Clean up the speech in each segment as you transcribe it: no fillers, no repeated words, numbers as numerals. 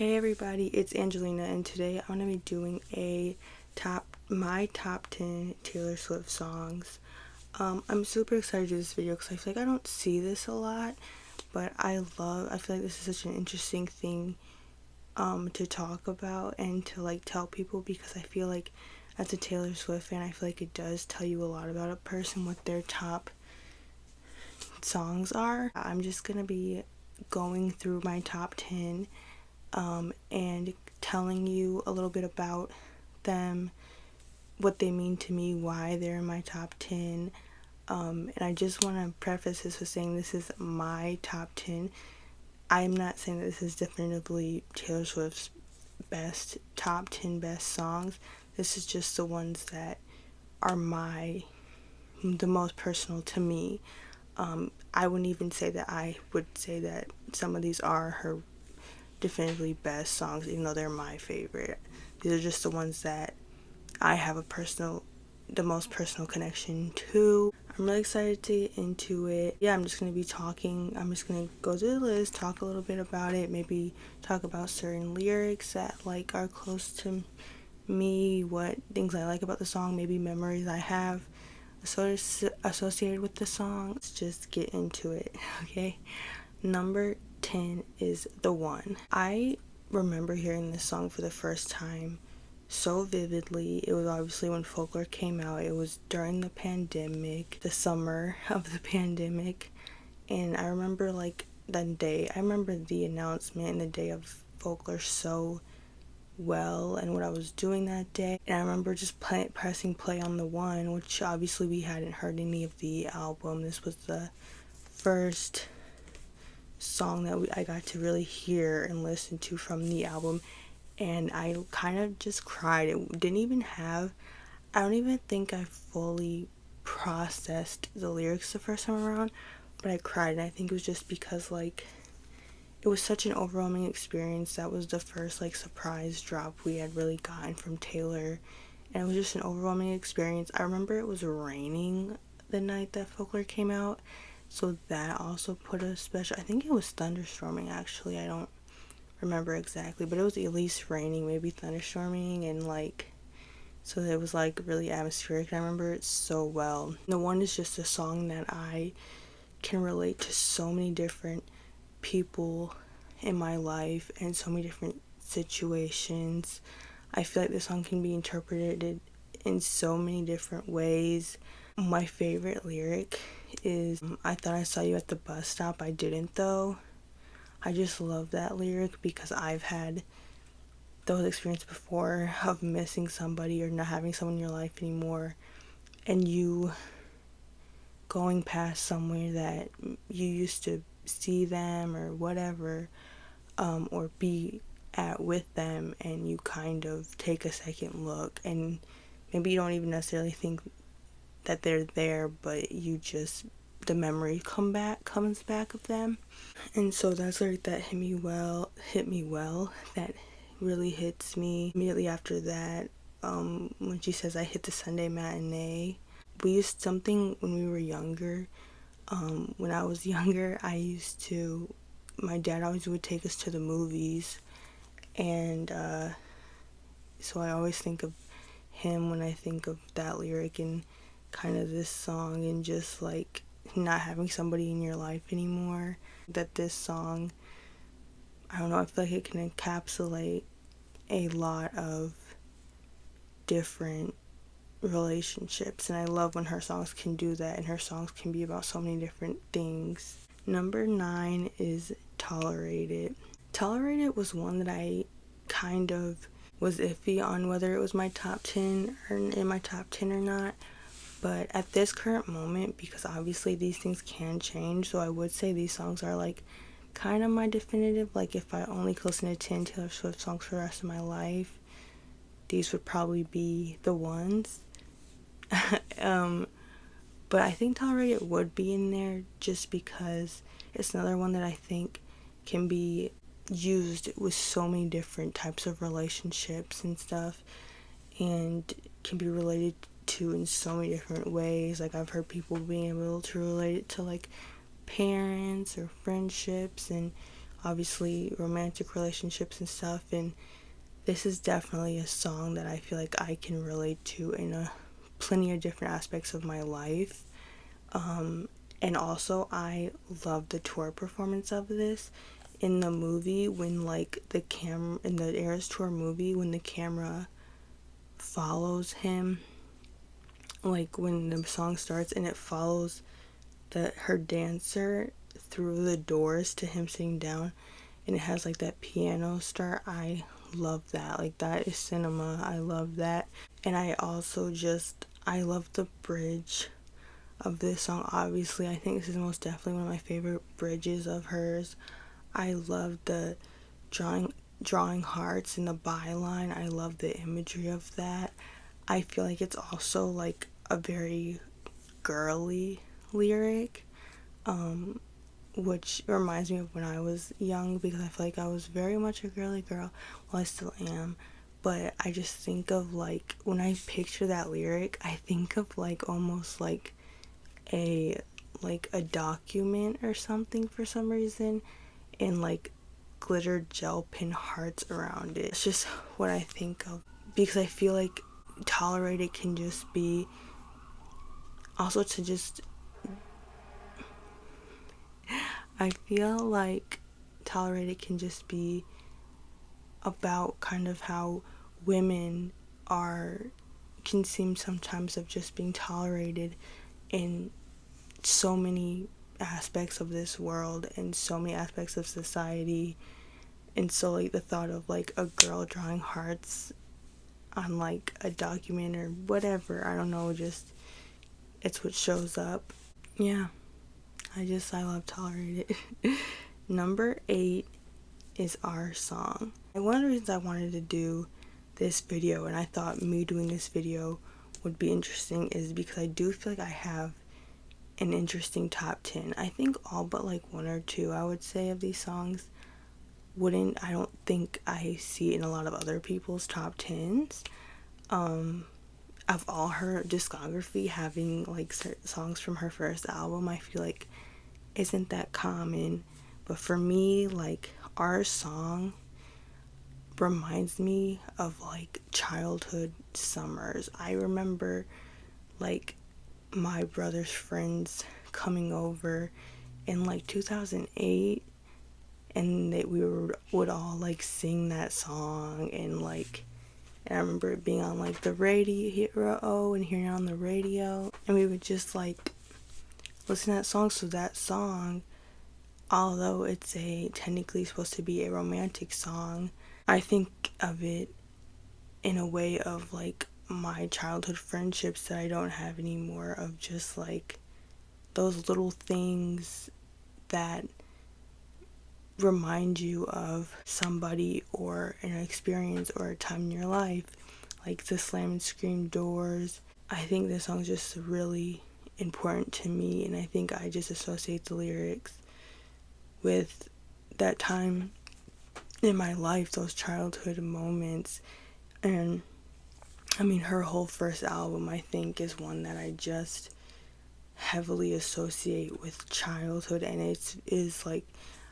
Hey everybody, it's Angelina, and today I'm gonna be doing my top 10 Taylor Swift songs. I'm super excited to do this video because I feel like I don't see this a lot, but I feel like this is such an interesting thing to talk about and to like tell people, because I feel like as a Taylor Swift fan, I feel like it does tell you a lot about a person, what their top songs are. I'm just gonna be going through my top 10 and telling you a little bit about them, what they mean to me, why they're in my top 10. And I just want to preface this with saying this is my top 10. I'm not saying that this is definitively Taylor Swift's top 10 best songs. This is just the ones that are the most personal to me. I wouldn't even say that I would say that some of these are her definitively best songs, even though they're my favorite. These are just the ones that I have the most personal connection to. I'm really excited to get into it. Yeah, I'm just going to go through the list, talk a little bit about it, maybe talk about certain lyrics that like are close to me, what things I like about the song, maybe memories I have associated with the song. Let's just get into it, okay? Number 10 is The One. I remember hearing this song for the first time so vividly. It was obviously when Folklore came out. It was during the pandemic, the summer of the pandemic. And I remember I remember the announcement and the day of Folklore so well and what I was doing that day. And I remember just pressing play on The One, which obviously we hadn't heard any of the album. This was the first song that I got to really hear and listen to from the album, and I kind of just cried. I don't even think I fully processed the lyrics the first time around, but I cried, and I think it was just because like it was such an overwhelming experience. That was the first like surprise drop we had really gotten from Taylor, and it was just an overwhelming experience. I remember it was raining the night that Folklore came out, so that also put a special, I think it was thunderstorming actually, I don't remember exactly, but it was at least raining, maybe thunderstorming, and so it was like really atmospheric, and I remember it so well. The One is just a song that I can relate to so many different people in my life and so many different situations. I feel like this song can be interpreted in so many different ways. My favorite lyric is, I thought I saw you at the bus stop, I didn't though. I just love that lyric because I've had those experiences before of missing somebody or not having someone in your life anymore, and you going past somewhere that you used to see them or whatever, or be at with them, and you kind of take a second look, and maybe you don't even necessarily think that they're there, but the memory comes back of them. And so that's like that hit me well, that really hits me. Immediately after that, when she says I hit the Sunday matinee, we used something when we were younger. When I was younger, my dad always would take us to the movies, and so I always think of him when I think of that lyric and kind of this song, and just like not having somebody in your life anymore. That this song, I don't know, I feel like it can encapsulate a lot of different relationships, and I love when her songs can do that, and her songs can be about so many different things. Number 9 is Tolerated. Tolerated was one that I kind of was iffy on whether it was my top 10 or in my top 10 or not, but at this current moment, because obviously these things can change, so I would say these songs are like kind of my definitive, like if I only could listen to 10 Taylor Swift songs for the rest of my life, these would probably be the ones. But I think Tolerated would be in there just because it's another one that I think can be used with so many different types of relationships and stuff, and can be related to in so many different ways. Like I've heard people being able to relate it to like parents or friendships, and obviously romantic relationships and stuff, and this is definitely a song that I feel like I can relate to in plenty of different aspects of my life. And also I love the tour performance of this. In the movie, when like the camera, in the Eras Tour movie, when the camera follows him, like when the song starts and it follows her dancer through the doors to him sitting down, and it has like that piano start. I love that. Like, that is cinema. I love that. And I love the bridge of this song. Obviously, I think this is most definitely one of my favorite bridges of hers. I love the drawing hearts in the byline. I love the imagery of that. I feel like it's also like a very girly lyric, which reminds me of when I was young, because I feel like I was very much a girly girl. Well, I still am, but I just think of like, when I picture that lyric, I think of like almost a a document or something for some reason, and like glitter gel pin hearts around it. It's just what I think of, because I feel like tolerated can just be also to just I feel like tolerated can just be about kind of how women can seem sometimes of just being tolerated in so many aspects of this world and so many aspects of society. And so like the thought of like a girl drawing hearts on like a document or whatever, I don't know, just it's what shows up. Yeah, I love tolerated. Number 8 is Our Song. And one of the reasons I wanted to do this video, and I thought me doing this video would be interesting, is because I do feel like I have an interesting top 10. I think all but like one or two, I would say, of these songs I don't think I see in a lot of other people's top 10s. Of all her discography, having like certain songs from her first album, I feel like isn't that common. But for me, like, Our Song reminds me of like childhood summers. I remember like my brother's friends coming over in like 2008, and would all like sing that song, and I remember it being on like the radio and hearing it on the radio, and we would just like listen to that song. So that song, although it's technically supposed to be a romantic song, I think of it in a way of like my childhood friendships that I don't have anymore, of just like those little things that remind you of somebody or an experience or a time in your life, like the Slam and Scream doors. I think this song is just really important to me, and I think I just associate the lyrics with that time in my life, those childhood moments. And I mean, her whole first album, I think, is one that I just heavily associate with childhood, and it is like,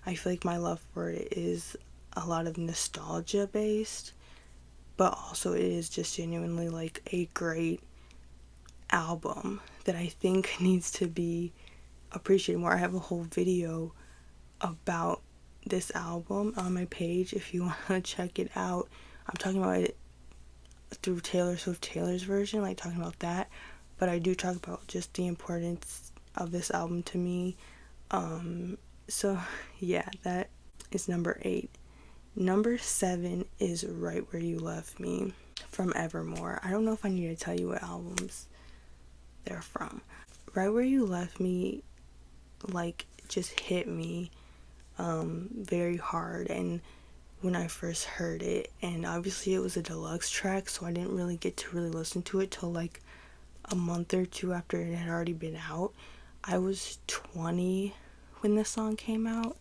I feel like my love for it is a lot of nostalgia based, but also it is just genuinely like a great album that I think needs to be appreciated more. I have a whole video about this album on my page if you want to check it out. I'm talking about it through Taylor Swift Taylor's version, like talking about that, but I do talk about just the importance of this album to me. So yeah, that is number 8. Number 7 is Right Where You Left Me from Evermore. I don't know if I need to tell you what albums they're from. Right Where You Left Me, like, just hit me very hard, and when I first heard it, and obviously it was a deluxe track, so I didn't really get to really listen to it till like a month or two after it had already been out. I was 20 when this song came out.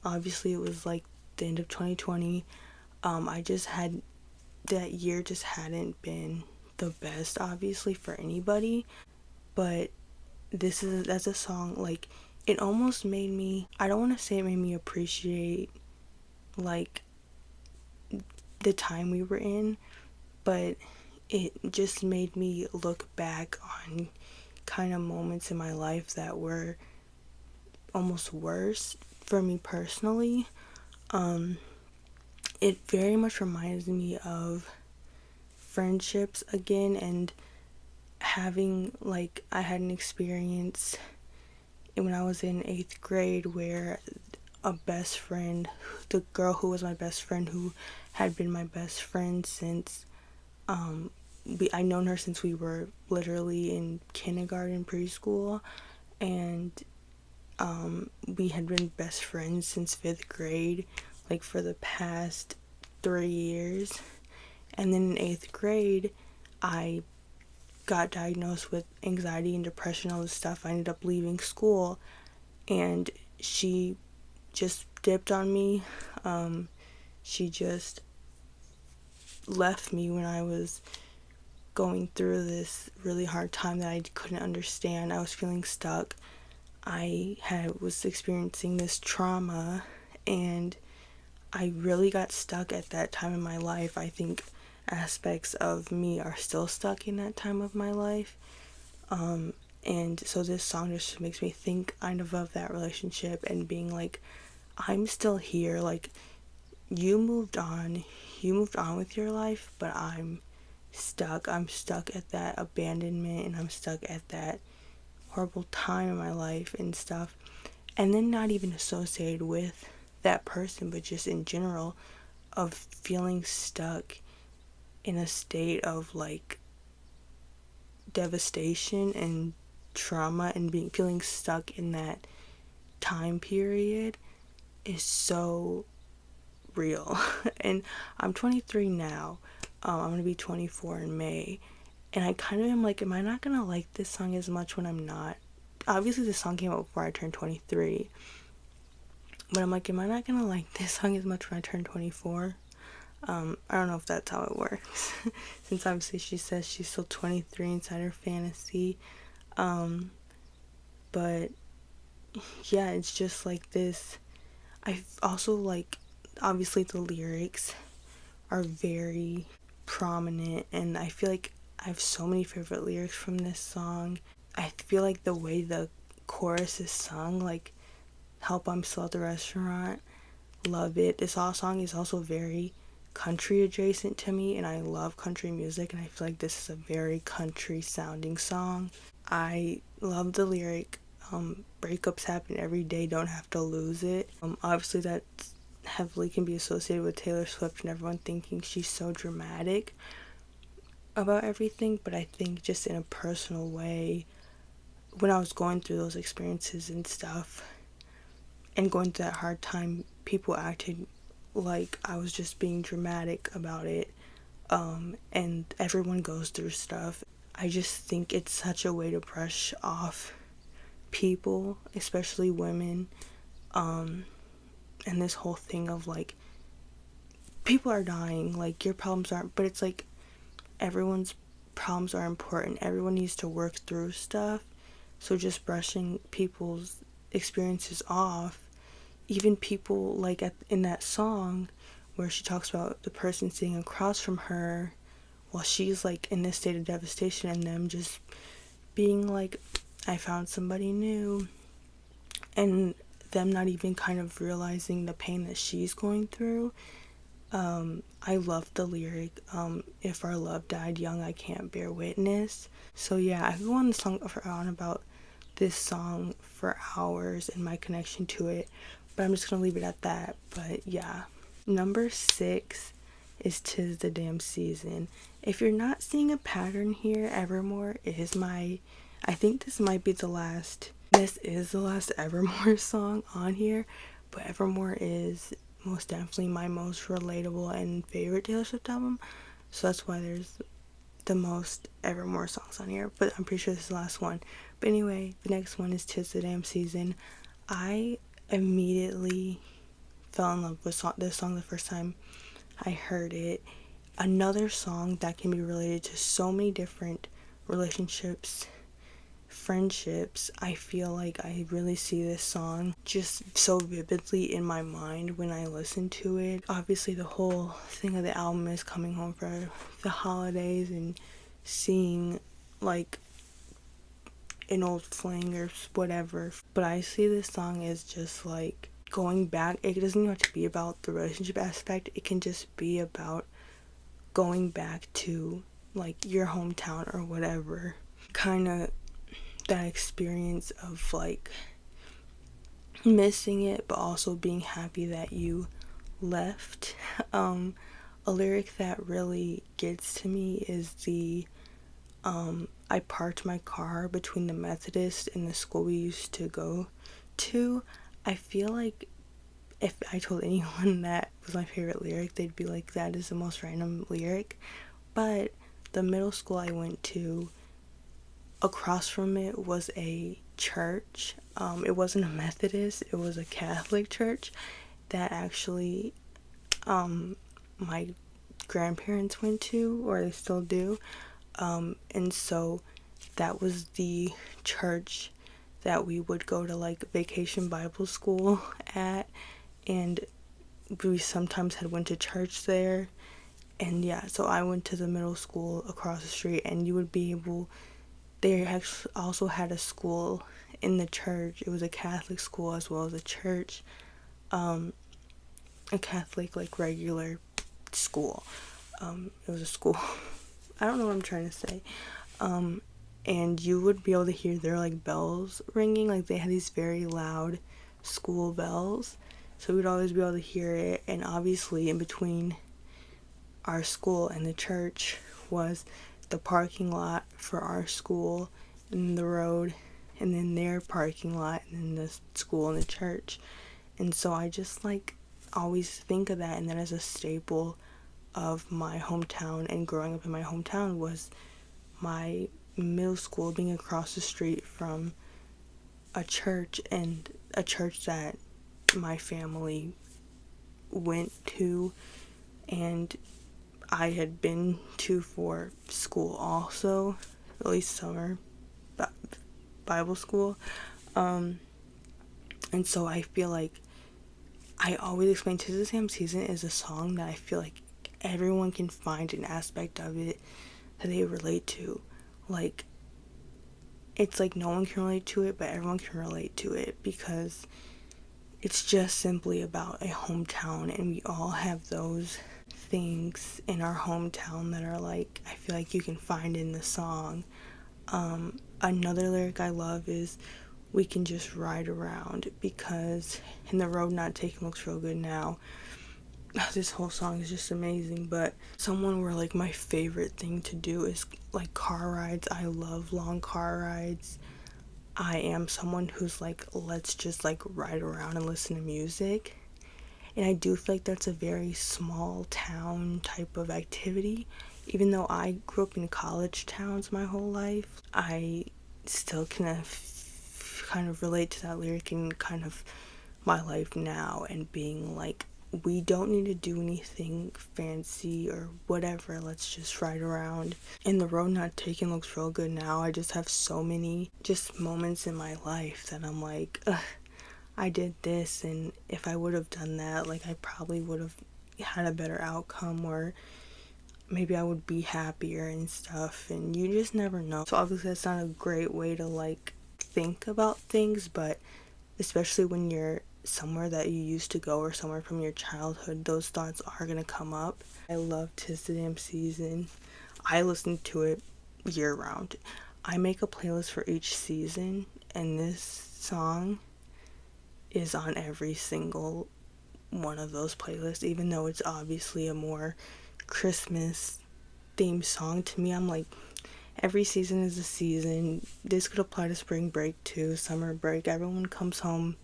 Obviously it was like the end of 2020. That year just hadn't been the best, obviously, for anybody, but that's a song, like, it almost made me, I don't want to say it made me appreciate like the time we were in, but it just made me look back on kind of moments in my life that were almost worse for me personally. It very much reminds me of friendships again, and having, like, I had an experience when I was in 8th grade where a best friend, the girl who was my best friend, who had been my best friend since, I known her since we were literally in kindergarten, preschool, and we had been best friends since 5th grade, like for the past 3 years. And then in 8th grade, I got diagnosed with anxiety and depression, all this stuff. I ended up leaving school, and she just dipped on me. She just left me when I was going through this really hard time that I couldn't understand. I was feeling stuck. Was experiencing this trauma, and I really got stuck at that time in my life. I think aspects of me are still stuck in that time of my life. And so this song just makes me think kind of that relationship and being like, I'm still here. Like, you moved on with your life, but I'm stuck at that abandonment, and I'm stuck at that horrible time in my life and stuff. And then not even associated with that person, but just in general, of feeling stuck in a state of like devastation and trauma, and feeling stuck in that time period is so real. And I'm 23 now. I'm gonna be 24 in May, and I kind of am like, am I not gonna like this song as much when I'm not? Obviously, this song came out before I turned 23, but I'm like, am I not gonna like this song as much when I turn 24? I don't know if that's how it works. Since obviously she says she's still 23 inside her fantasy. But yeah, it's just like this. I also like, obviously the lyrics are very prominent, and I feel like I have so many favorite lyrics from this song. I feel like the way the chorus is sung, like, help, I'm still at the restaurant, love it. This song is also very country adjacent to me, and I love country music, and I feel like this is a very country sounding song. I love the lyric, breakups happen every day, don't have to lose it. Obviously that heavily can be associated with Taylor Swift and everyone thinking she's so dramatic about everything, but I think just in a personal way, when I was going through those experiences and stuff and going through that hard time, people acted like I was just being dramatic about it. And everyone goes through stuff. I just think it's such a way to brush off people, especially women, and this whole thing of like, people are dying, like, your problems aren't, but it's like, everyone's problems are important, everyone needs to work through stuff. So just brushing people's experiences off, even people like in that song where she talks about the person sitting across from her while she's like in this state of devastation, and them just being like, I found somebody new, and them not even kind of realizing the pain that she's going through. I love the lyric, if our love died young, I can't bear witness. So yeah, I could go on about this song for hours and my connection to it, but I'm just gonna leave it at that. But yeah, number 6 is 'Tis the Damn Season. If you're not seeing a pattern here, Evermore is I think this is the last Evermore song on here, but Evermore is most definitely my most relatable and favorite Taylor Swift album, so that's why there's the most Evermore songs on here, but I'm pretty sure this is the last one. But anyway, the next one is 'Tis the Damn Season. I immediately fell in love with this song the first time I heard it. Another song that can be related to so many different relationships friendships, I feel like I really see this song just so vividly in my mind when I listen to it. Obviously, the whole thing of the album is coming home for the holidays and seeing like an old fling or whatever. But I see this song as just like going back. It doesn't even have to be about the relationship aspect, it can just be about going back to like your hometown or whatever. Kind of that experience of like missing it but also being happy that you left. A lyric that really gets to me is the I parked my car between the Methodist and the school we used to go to. I feel like if I told anyone that was my favorite lyric, they'd be like, that is the most random lyric. But the middle school I went to, across from it was a church. It wasn't a Methodist, it was a Catholic church that actually my grandparents went to, or they still do. And so that was the church that we would go to like vacation Bible school at, and we sometimes had went to church there. And yeah, so I went to the middle school across the street, and you would be able, they actually also had a school in the church. It was a Catholic school as well as a church, a Catholic like regular school. It was a school. I don't know what I'm trying to say. And you would be able to hear their like bells ringing. Like they had these very loud school bells, so we'd always be able to hear it. And obviously in between our school and the church was the parking lot for our school and the road, and then their parking lot, and then the school and the church. And so I just like always think of that, and that as a staple of my hometown. And growing up in my hometown was my middle school being across the street from a church, and a church that my family went to and I had been to for school also, at least summer Bible school. And so I feel like I always explain "'Tis the Sam Season" is a song that I feel like everyone can find an aspect of it that they relate to. Like, it's like no one can relate to it, but everyone can relate to it, because it's just simply about a hometown, and we all have those things in our hometown that are like, I feel like you can find in the song. Another lyric I love is, "We can just ride around because in the road not taking looks real good now." This whole song is just amazing. But someone where like my favorite thing to do is like car rides. I love long car rides. I am someone who's like, let's just like ride around and listen to music. And I do feel like that's a very small town type of activity. Even though I grew up in college towns my whole life, I still can kind of relate to that lyric in kind of my life now, and being like, we don't need to do anything fancy or whatever, let's just ride around. And the road not taken looks real good now. I just have so many just moments in my life that I'm like, ugh, I did this, and if I would have done that, like I probably would have had a better outcome, or maybe I would be happier and stuff, and you just never know. So obviously that's not a great way to like think about things, but especially when you're somewhere that you used to go or somewhere from your childhood, those thoughts are gonna come up. I love "'Tis the Damn Season." I listen to it year round. I make a playlist for each season, and this song is on every single one of those playlists, even though it's obviously a more Christmas themed song. To me, I'm like, every season is a season. This could apply to spring break too, summer break. Everyone comes home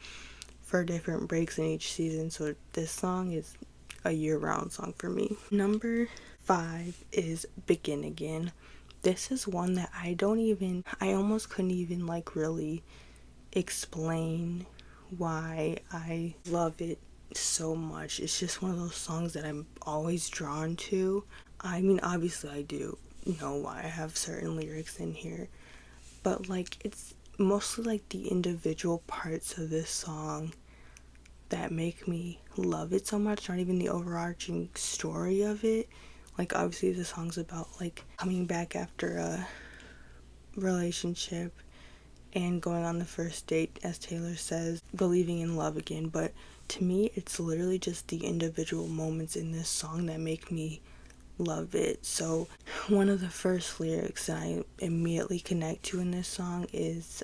for different breaks in each season, so this song is a year-round song for me. Number 5 is "Begin Again." This is one that I almost couldn't even like really explain why I love it so much. It's just one of those songs that I'm always drawn to. I mean, obviously I do know why I have certain lyrics in here, but like it's mostly like the individual parts of this song that make me love it so much, not even the overarching story of it. Like obviously the song's about like coming back after a relationship and going on the first date, as Taylor says, believing in love again, but to me it's literally just the individual moments in this song that make me love it. So one of the first lyrics that I immediately connect to in this song is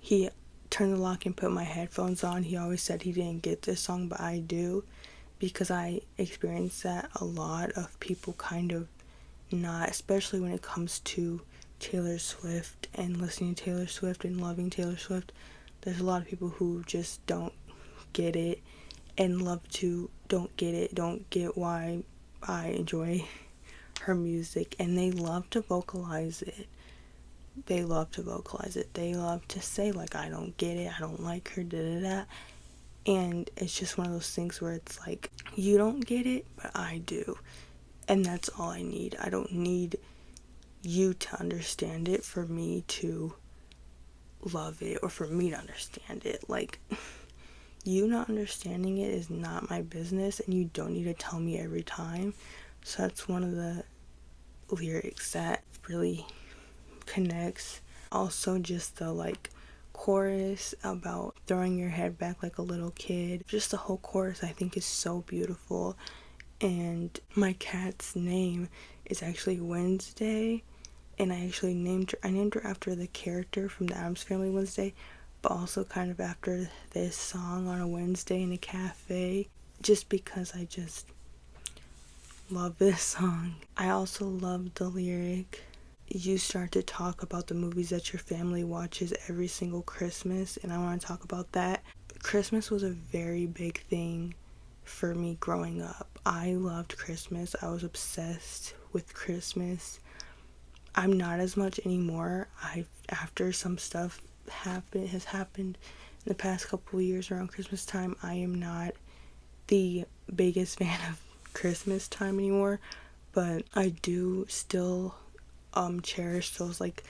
he turned the lock and put my headphones on. He always said he didn't get this song, but I do, because I experience that a lot of people kind of not, especially when it comes to Taylor Swift and listening to Taylor Swift and loving Taylor Swift. There's a lot of people who just don't get it and don't get why I enjoy her music, and they love to vocalize it. They love to say like, I don't get it, I don't like her, da da da. And it's just one of those things where it's like, you don't get it, but I do. And that's all I need. I don't need you to understand it for me to love it, or for me to understand it. Like, you not understanding it is not my business, and you don't need to tell me every time. So that's one of the lyrics that really connects. Also just the like chorus about throwing your head back like a little kid. Just the whole chorus I think is so beautiful. And my cat's name is actually Wednesday, and I actually named her after the character from the Addams Family, Wednesday, but also kind of after this song on a Wednesday in a cafe, just because I just love this song. I also love the lyric, you start to talk about the movies that your family watches every single Christmas, and I want to talk about that. Christmas was a very big thing for me growing up. I loved Christmas. I was obsessed with Christmas. I'm not as much anymore. After some stuff has happened in the past couple of years around Christmas time, I am not the biggest fan of Christmas time anymore, but I do still cherish those like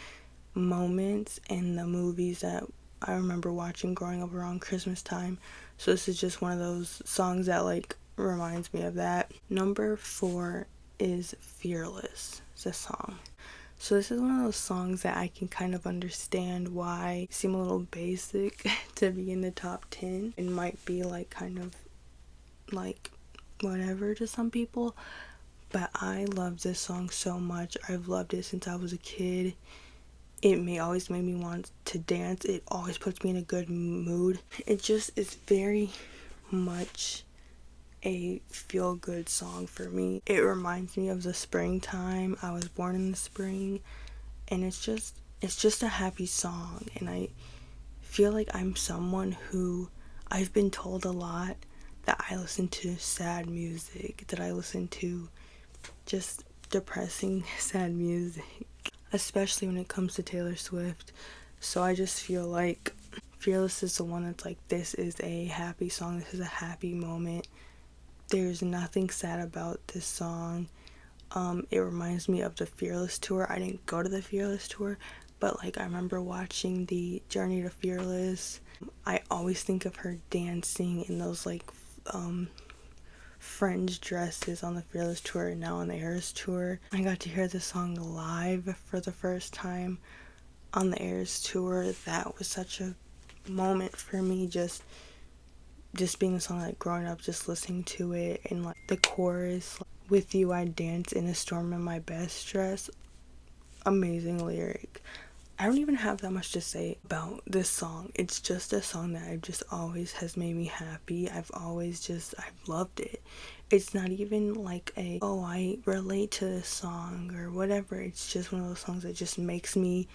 moments in the movies that I remember watching growing up around Christmas time. So this is just one of those songs that like reminds me of that. Number 4 is Fearless. It's a song. So this is one of those songs that I can kind of understand why seem a little basic to be in the top 10. It might be like kind of like whatever to some people, but I love this song so much. I've loved it since I was a kid. It always made me want to dance. It always puts me in a good mood. It just is very much a feel-good song for me. It reminds me of the springtime. I was born in the spring, and it's just a happy song. And I feel like I'm someone who, I've been told a lot that I listen to sad music, that I listen to just depressing sad music, especially when it comes to Taylor Swift. So I just feel like Fearless is the one that's like, this is a happy song, this is a happy moment. There's nothing sad about this song. It reminds me of the Fearless tour. I didn't go to the Fearless tour, but like I remember watching the Journey to Fearless. I always think of her dancing in those like fringe dresses on the Fearless tour and now on the Eras tour. I got to hear the song live for the first time on the Eras tour. That was such a moment for me, just being a song like growing up, just listening to it, and like the chorus, with you I dance in a storm in my best dress. Amazing lyric. I don't even have that much to say about this song. It's just a song that I've just always has made me happy. I've loved it. It's not even like I relate to this song or whatever. It's just one of those songs that just makes me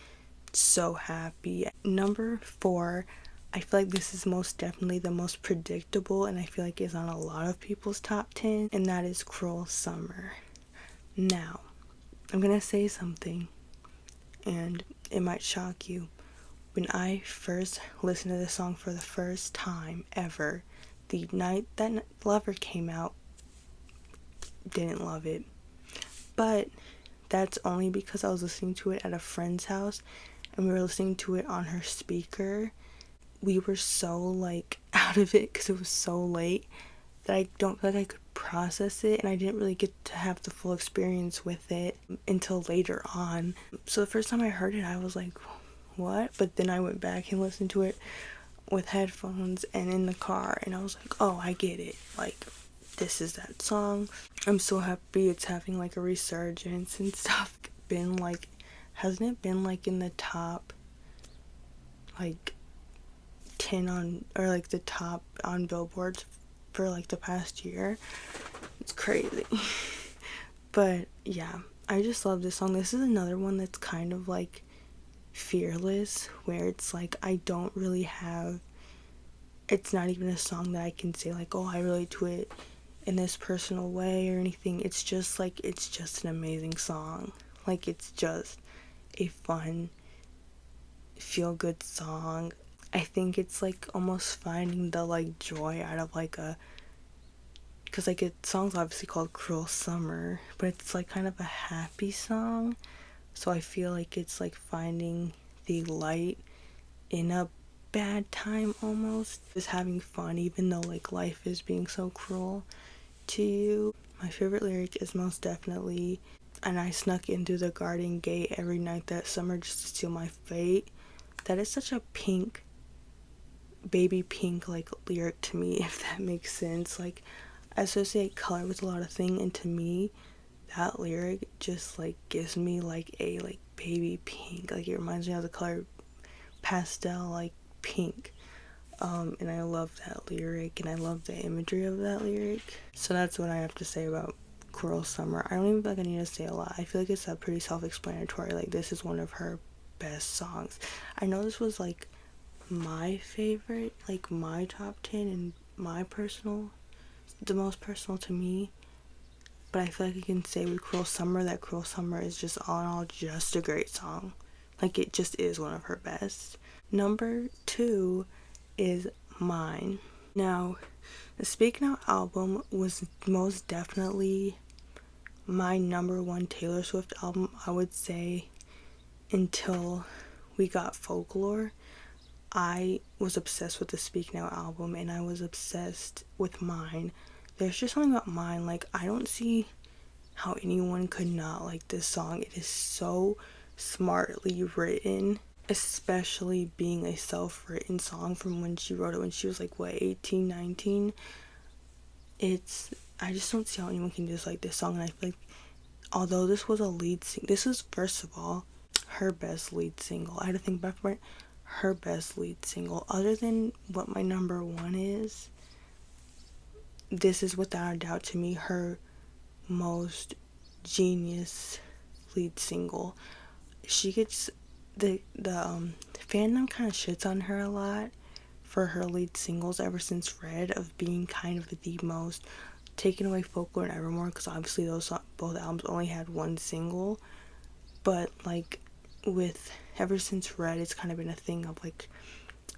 so happy. Number 4, I feel like this is most definitely the most predictable, and I feel like it's on a lot of people's top 10, and that is Cruel Summer. Now, I'm gonna say something, and it might shock you. When I first listened to this song for the first time ever, the night that Lover came out, didn't love it. But that's only because I was listening to it at a friend's house and we were listening to it on her speaker. We were so like out of it because it was so late that I don't feel like I could process it, and I didn't really get to have the full experience with it until later on. So the first time I heard it, I was like, what? But then I went back and listened to it with headphones and in the car, and I was like, oh, I get it. Like, this is that song. I'm so happy it's having like a resurgence and stuff. Been like, hasn't it been like in the top like 10 on, or like the top on billboards for like the past year? It's crazy. But yeah, I just love this song. This is another one that's kind of like fearless, where it's like I don't really have, it's not even a song that I can say like, oh, I relate to it in this personal way or anything. It's just like, it's just an amazing song. Like, it's just a fun, feel good song. I think it's like almost finding the like joy out of like a, because like it song's obviously called Cruel Summer, but it's like kind of a happy song. So I feel like it's like finding the light in a bad time almost. Just having fun even though like life is being so cruel to you. My favorite lyric is most definitely, and I snuck in through the garden gate every night that summer just to steal my fate. That is such a pink, baby pink like lyric to me, if that makes sense. Like, I associate color with a lot of things, and to me that lyric just like gives me like a like baby pink. Like, it reminds me of the color pastel like pink. And I love that lyric, and I love the imagery of that lyric. So that's what I have to say about Cruel Summer. I don't even feel like I need to say a lot. I feel like it's pretty self-explanatory. Like, this is one of her best songs. I know this was like my favorite, like my top 10 and my personal, the most personal to me, but I feel like I can say with Cruel Summer that Cruel Summer is just all in all just a great song. Like, it just is one of her best. Number 2 is Mine. Now, the Speak Now album was most definitely my number 1 Taylor Swift album, I would say, until we got Folklore. I was obsessed with the Speak Now album, and I was obsessed with Mine. There's just something about Mine, like, I don't see how anyone could not like this song. It is so smartly written, especially being a self-written song from when she wrote it when she was like, what, 18, 19? I just don't see how anyone can dislike this song. And I feel like, although this was a lead single, this is, first of all, her best lead single. I had to think back for it. Her best lead single, other than what my number 1 is, this is without a doubt to me her most genius lead single. She gets the fandom kind of shits on her a lot for her lead singles ever since Red, of being kind of the most, taking away Folklore and Evermore, because obviously those both albums only had 1 single. But like, with ever since Red, it's kind of been a thing of like,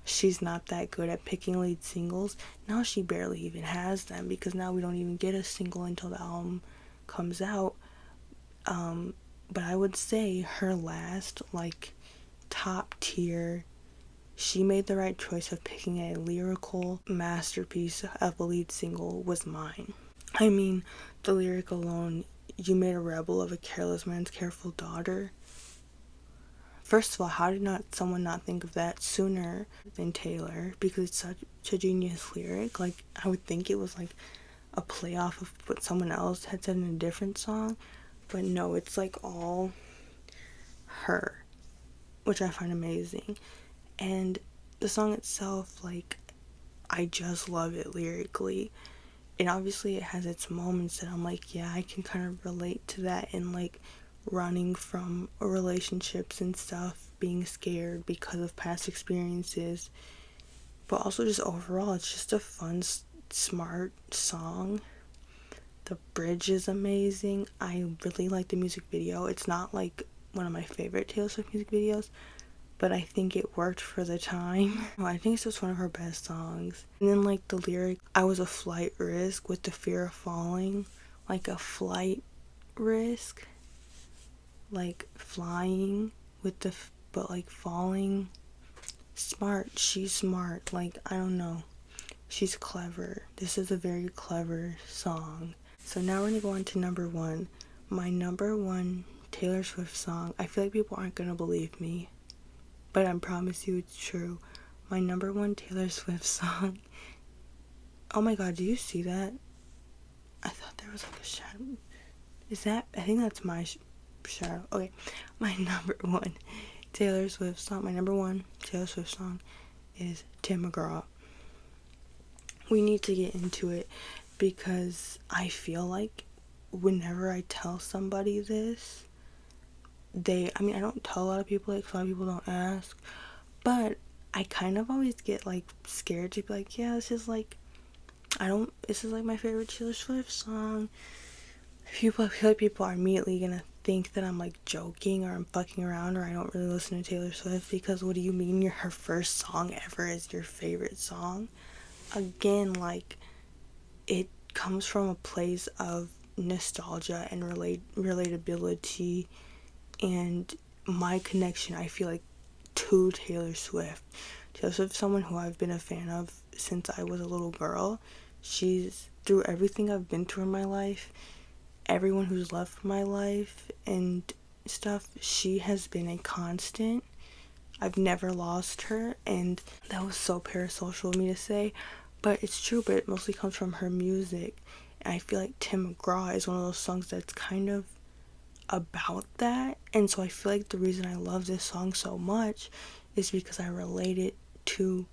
she's not that good at picking lead singles. Now she barely even has them, because now we don't even get a single until the album comes out. But I would say her last like top tier, she made the right choice of picking a lyrical masterpiece of a lead single, was Mine. I mean, the lyric alone, you made a rebel of a careless man's careful daughter. First of all, how did someone not think of that sooner than Taylor? Because it's such a genius lyric. Like, I would think it was like a play off of what someone else had said in a different song. But no, it's like all her, which I find amazing. And the song itself, like, I just love it lyrically. And obviously it has its moments that I'm like, yeah, I can kind of relate to that, and like running from relationships and stuff, being scared because of past experiences. But also just overall, it's just a fun, smart song. The bridge is amazing. I really like the music video. It's not like one of my favorite Taylor Swift music videos, but I think it worked for the time. I think it's just one of her best songs. And then like the lyric, I was a flight risk with the fear of falling. Like, a flight risk. like flying with the, but like falling. Smart. She's smart. Like, I don't know. She's clever. This is a very clever song. So now we're gonna go on to number one. My number one Taylor Swift song. I feel like people aren't gonna believe me, but I promise you it's true. My number one Taylor Swift song. Oh my god, do you see that? I thought there was like a shadow. Is that? I think that's my shadow. Okay, my number one Taylor Swift song. My number one Taylor Swift song is Tim McGraw. We need to get into it because I feel like whenever I tell somebody this, I don't tell a lot of people, like, a lot of people don't ask, but I kind of always get like scared to be like, yeah, this is like my favorite Taylor Swift song. I feel like people are immediately gonna think that I'm like joking or I'm fucking around or I don't really listen to Taylor Swift, because what do you mean her first song ever is your favorite song? Again, like, it comes from a place of nostalgia and relatability and my connection, I feel like, to Taylor Swift. Taylor Swift is someone who I've been a fan of since I was a little girl. She's, through everything I've been through in my life, everyone who's left my life and stuff, she has been a constant. I've never lost her, and that was so parasocial of me to say, but it's true. But it mostly comes from her music, and I feel like Tim McGraw is one of those songs that's kind of about that. And so I feel like the reason I love this song so much is because I relate it to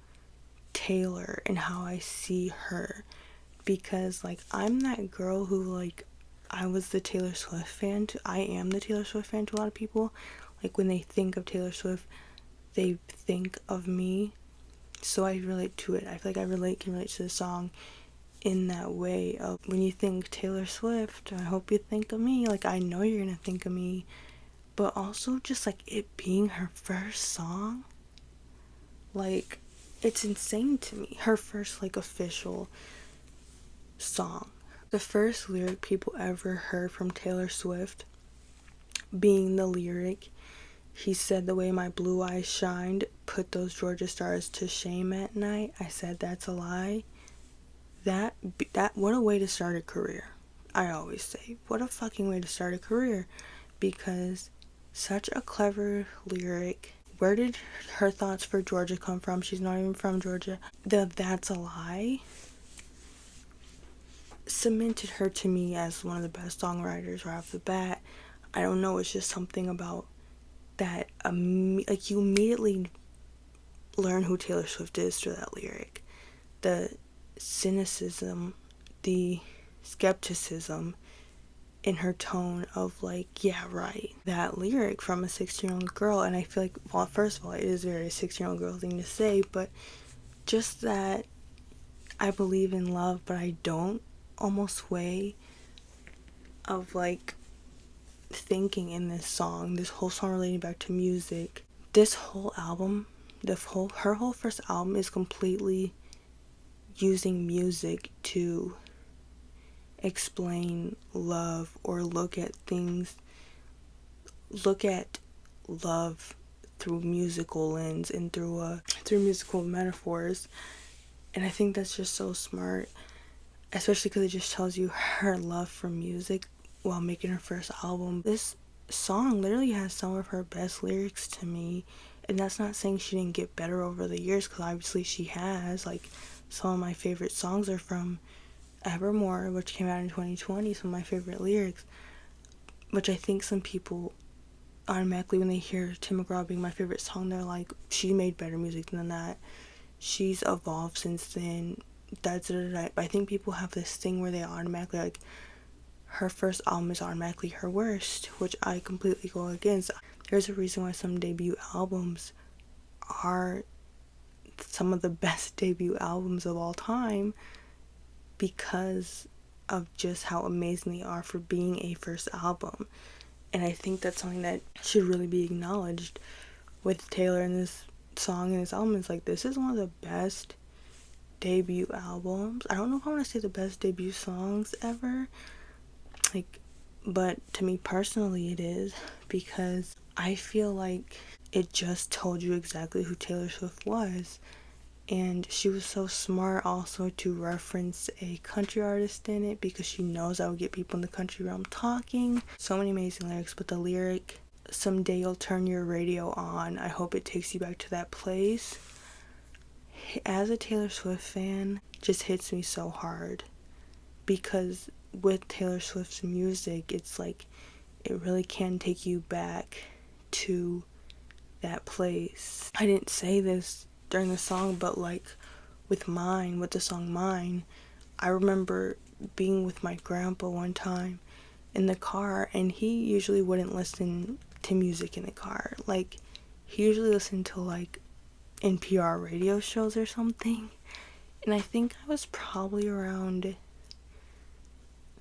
Taylor and how I see her, because like I'm that girl who, like, I was the Taylor Swift fan to, I am the Taylor Swift fan to a lot of people. Like, when they think of Taylor Swift, they think of me. So I relate to it. I feel like I can relate to the song in that way of, when you think Taylor Swift, I hope you think of me. Like, I know you're gonna think of me. But also just like it being her first song, like, it's insane to me. Her first like official song. The first lyric people ever heard from Taylor Swift being the lyric, "He said the way my blue eyes shined put those Georgia stars to shame at night. I said that's a lie." That what a way to start a career. I always say, what a fucking way to start a career, because such a clever lyric. Where did her thoughts for Georgia come from? She's not even from Georgia. The "that's a lie" cemented her to me as one of the best songwriters right off the bat. I don't know, it's just something about that, like, you immediately learn who Taylor Swift is through that lyric. The cynicism, the skepticism in her tone of like, yeah, right. That lyric from a 16-year-old girl, and I feel like, well, first of all, it is very a 16-year-old girl thing to say, but just that I believe in love, but I don't, almost way of like thinking in this whole song relating back to music. This whole album, her whole first album is completely using music to explain love or look at love through musical lens and through musical metaphors. And I think that's just so smart, especially because it just tells you her love for music while making her first album. This song literally has some of her best lyrics to me, and that's not saying she didn't get better over the years, because obviously she has. Like, some of my favorite songs are from Evermore, which came out in 2020, some of my favorite lyrics, which I think some people automatically, when they hear Tim McGraw being my favorite song, they're like, she made better music than that. She's evolved since then. But I think people have this thing where they automatically, like, her first album is automatically her worst, which I completely go against. There's a reason why some debut albums are some of the best debut albums of all time, because of just how amazing they are for being a first album. And I think that's something that should really be acknowledged with Taylor in this song and this album. Is like, this is one of the best debut albums. I don't know if I want to say the best debut songs ever. Like, But to me personally, it is, because I feel like it just told you exactly who Taylor Swift was. And she was so smart also to reference a country artist in it, because she knows I would get people in the country realm talking. So many amazing lyrics, but the lyric, "Someday you'll turn your radio on, I hope it takes you back to that place," as a Taylor Swift fan, just hits me so hard. Because with Taylor Swift's music, it's like it really can take you back to that place. I didn't say this during the song, but like with the song Mine, I remember being with my grandpa one time in the car, and he usually wouldn't listen to music in the car. Like, he usually listened to like NPR radio shows or something. And I think I was probably around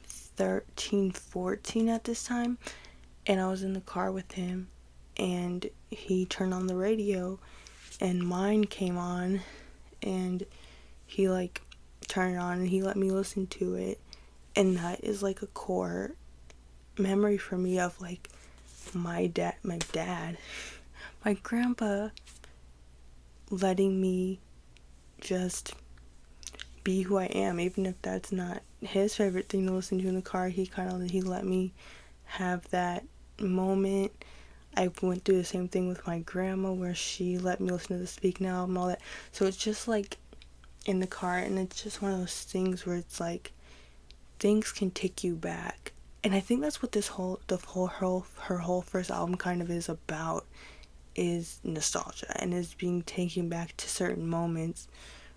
13, 14 at this time, and I was in the car with him, and he turned on the radio, and Mine came on, and he like turned it on, and he let me listen to it. And that is like a core memory for me of like my dad, my grandpa letting me just be who I am, even if that's not his favorite thing to listen to in the car. He let me have that moment. I went through the same thing with my grandma, where she let me listen to the Speak Now album, all that. So it's just like in the car, and it's just one of those things where it's like things can take you back. And I think that's what her whole first album kind of is about, is nostalgia, and is being taken back to certain moments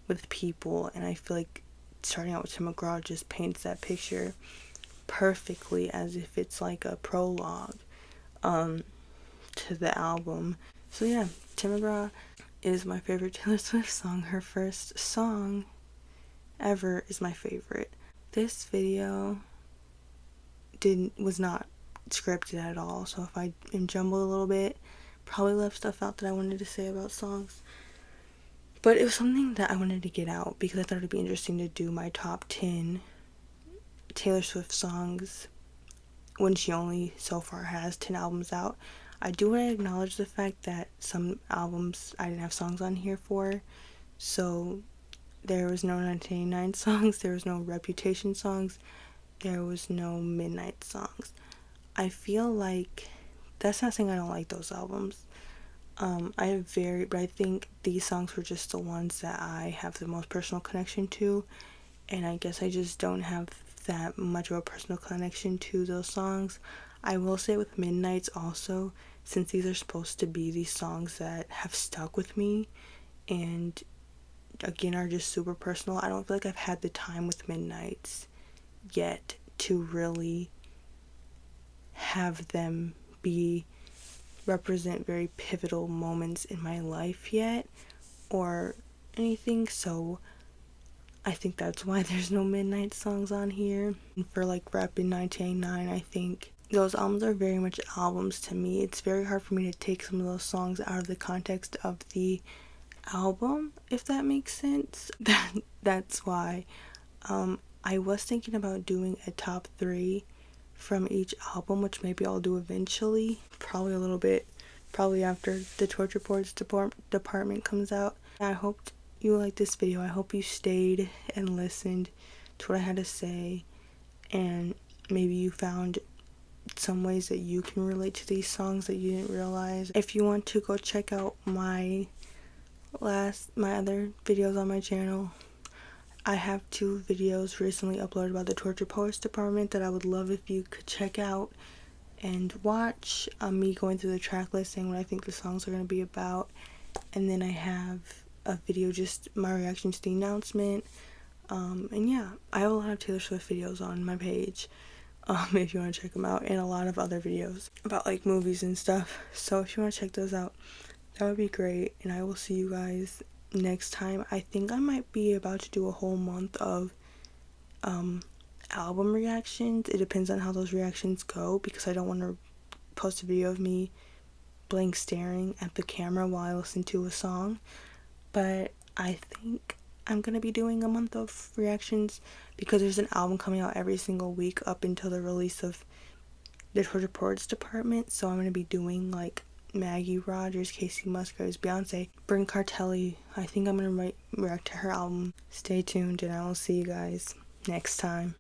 with people. And I feel like starting out with Tim McGraw just paints that picture perfectly, as if it's like a prologue to the album. So yeah, Tim McGraw is my favorite Taylor Swift song. Her first song ever is my favorite. This video was not scripted at all, so if I am jumbled a little bit, probably left stuff out that I wanted to say about songs. But it was something that I wanted to get out, because I thought it would be interesting to do my top 10 Taylor Swift songs when she only so far has 10 albums out. I do want to acknowledge the fact that some albums I didn't have songs on here for. So there was no 1989 songs, there was no Reputation songs, there was no Midnight songs. I feel like, that's not saying I don't like those albums. But I think these songs were just the ones that I have the most personal connection to, and I guess I just don't have that much of a personal connection to those songs. I will say with Midnights also, since these are supposed to be these songs that have stuck with me, and again are just super personal, I don't feel like I've had the time with Midnights yet to really have them represent very pivotal moments in my life yet, or anything. So I think that's why there's no Midnight songs on here. And for like Rep in 1989, I think those albums are very much albums to me. It's very hard for me to take some of those songs out of the context of the album, if that makes sense. That's why. I was thinking about doing a top 3 from each album, which maybe I'll do eventually, probably after the Torture Boards department comes out. I hope you liked this video. I hope you stayed and listened to what I had to say, and maybe you found some ways that you can relate to these songs that you didn't realize. If you want to go check out my other videos on my channel, I have 2 videos recently uploaded about the Torture Poets department that I would love if you could check out and watch. Me going through the track list, saying what I think the songs are going to be about. And then I have a video, just my reaction to the announcement. And yeah, I have a lot of Taylor Swift videos on my page, if you want to check them out, and a lot of other videos about like movies and stuff. So if you want to check those out, that would be great. And I will see you guys next time. I think I might be about to do a whole month of album reactions. It depends on how those reactions go, because I don't want to post a video of me blank staring at the camera while I listen to a song. But I think I'm gonna be doing a month of reactions, because there's an album coming out every single week up until the release of the Georgia Ports department, so I'm gonna be doing like Maggie Rogers, Casey Musgraves, Beyonce, Bryn Cartelli. I think I'm gonna react to her album. Stay tuned, and I will see you guys next time.